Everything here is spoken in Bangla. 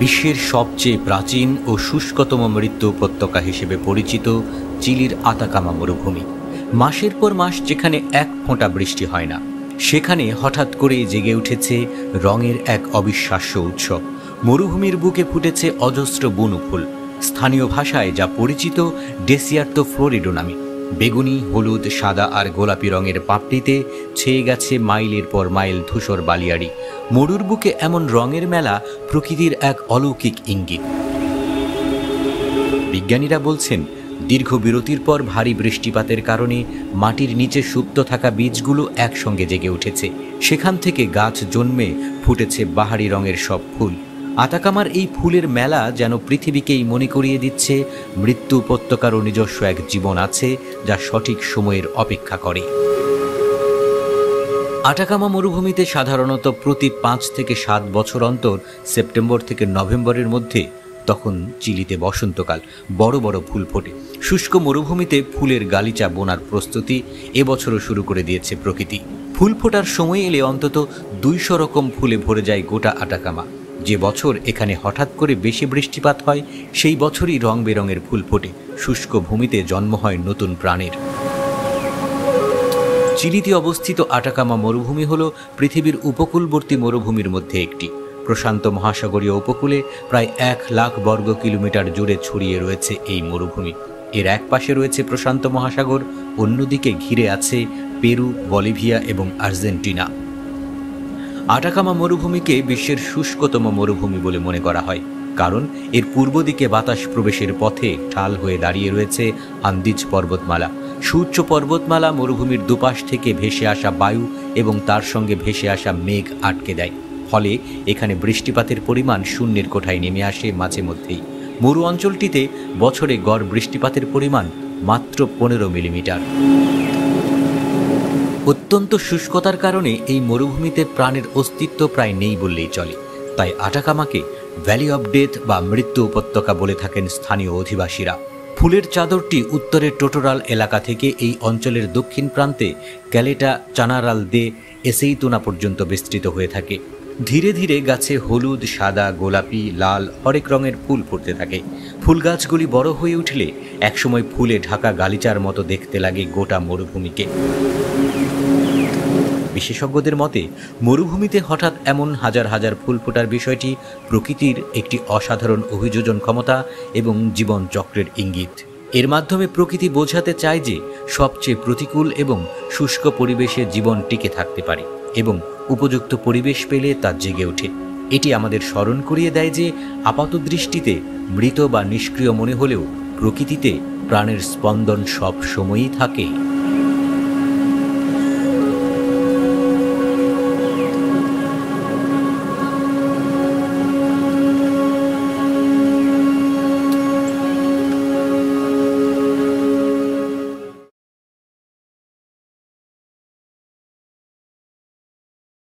বিশ্বের সবচেয়ে প্রাচীন ও শুষ্কতম মৃত্যু উপত্যকা হিসেবে পরিচিত চিলির আতাকামা মরুভূমি। মাসের পর মাস যেখানে এক ফোঁটা বৃষ্টি হয় না, সেখানে হঠাৎ করেই জেগে উঠেছে রঙের এক অবিশ্বাস্য উৎসব। মরুভূমির বুকে ফুটেছে অজস্র বুনো ফুল, স্থানীয় ভাষায় যা পরিচিত ডেসিয়ার্তো ফ্লোরিডো নামে। বেগুনি, হলুদ, সাদা আর গোলাপি রঙের পাপড়িতে ছেয়ে গেছে মাইলের পর মাইল ধূসর বালিয়াড়ি। মরুর বুকে এমন রঙের মেলা প্রকৃতির এক অলৌকিক ইঙ্গিত। বিজ্ঞানীরা বলছেন, দীর্ঘ বিরতির পর ভারী বৃষ্টিপাতের কারণে মাটির নিচে সুপ্ত থাকা বীজগুলো একসঙ্গে জেগে উঠেছে। সেখান থেকে গাছ জন্মে ফুটেছে বাহারি রঙের সব ফুল। আতাকামার এই ফুলের মেলা যেন পৃথিবীকেই মনে করিয়ে দিচ্ছে মৃত্যু উপত্যকারও নিজস্ব এক জীবন আছে, যা সঠিক সময়ের অপেক্ষা করে। আটাকামা মরুভূমিতে সাধারণত প্রতি 5 থেকে 7 বছর অন্তর সেপ্টেম্বর থেকে নভেম্বরের মধ্যে, তখন চিলিতে বসন্তকাল, বড় বড় ফুল ফোটে। শুষ্ক মরুভূমিতে ফুলের গালিচা বোনার প্রস্তুতি এবছরও শুরু করে দিয়েছে প্রকৃতি। ফুল ফোটার সময় এলে অন্তত 200 রকম ফুলে ভরে যায় গোটা আটাকামা। যে বছর এখানে হঠাৎ করে বেশি বৃষ্টিপাত হয়, সেই বছরই রং বেরঙের ফুল ফোটে। শুষ্ক ভূমিতে জন্ম হয় নতুন প্রাণের। চিলিতে অবস্থিত আটাকামা মরুভূমি হল পৃথিবীর উপকূলবর্তী মরুভূমির মধ্যে একটি। প্রশান্ত মহাসাগরীয় উপকূলে প্রায় 1 লাখ বর্গ কিলোমিটার জুড়ে ছড়িয়ে রয়েছে এই মরুভূমি। এর এক পাশে রয়েছে প্রশান্ত মহাসাগর, অন্যদিকে ঘিরে আছে পেরু, বলিভিয়া এবং আর্জেন্টিনা। আটাকামা মরুভূমিকে বিশ্বের শুষ্কতম মরুভূমি বলে মনে করা হয়, কারণ এর পূর্ব দিকে বাতাস প্রবেশের পথে ঢাল হয়ে দাঁড়িয়ে রয়েছে আন্দিজ পর্বতমালা। সুউচ্চ পর্বতমালা মরুভূমির দুপাশ থেকে ভেসে আসা বায়ু এবং তার সঙ্গে ভেসে আসা মেঘ আটকে দেয়, ফলে এখানে বৃষ্টিপাতের পরিমাণ শূন্যের কোঠায় নেমে আসে মাঝে মধ্যেই। মরু অঞ্চলটিতে বছরে গড় বৃষ্টিপাতের পরিমাণ মাত্র 15 মিলিমিটার। অত্যন্ত শুষ্কতার কারণে এই মরুভূমিতে প্রাণের অস্তিত্ব প্রায় নেই বললেই চলে। তাই আটাকামাকে ভ্যালি অব ডেথ বা মৃত্যু উপত্যকা বলে থাকেন স্থানীয় অধিবাসীরা। ফুলের চাদরটি উত্তরের টোটোরাল এলাকা থেকে এই অঞ্চলের দক্ষিণ প্রান্তে ক্যালেটা, চানারাল দে এসেইতুনা পর্যন্ত বিস্তৃত হয়ে থাকে। ধীরে ধীরে গাছে হলুদ, সাদা, গোলাপি, লাল হরেক রঙের ফুল ফুটতে থাকে। ফুল গাছগুলি বড় হয়ে উঠলে একসময় ফুলে ঢাকা গালিচার মতো দেখতে লাগে গোটা মরুভূমিকে। বিশেষজ্ঞদের মতে, মরুভূমিতে হঠাৎ এমন হাজার হাজার ফুল ফোটার বিষয়টি প্রকৃতির একটি অসাধারণ অভিযোজন ক্ষমতা এবং জীবন চক্রের ইঙ্গিত। এর মাধ্যমে প্রকৃতি বোঝাতে চায় যে সবচেয়ে প্রতিকূল এবং শুষ্ক পরিবেশে জীবন টিকে থাকতে পারে এবং উপযুক্ত পরিবেশ পেলে তা জেগে ওঠে। এটি আমাদের স্মরণ করিয়ে দেয় যে আপাত দৃষ্টিতে মৃত বা নিষ্ক্রিয় মনে হলেও প্রকৃতিতে প্রাণের স্পন্দন সব সময়ই থাকে।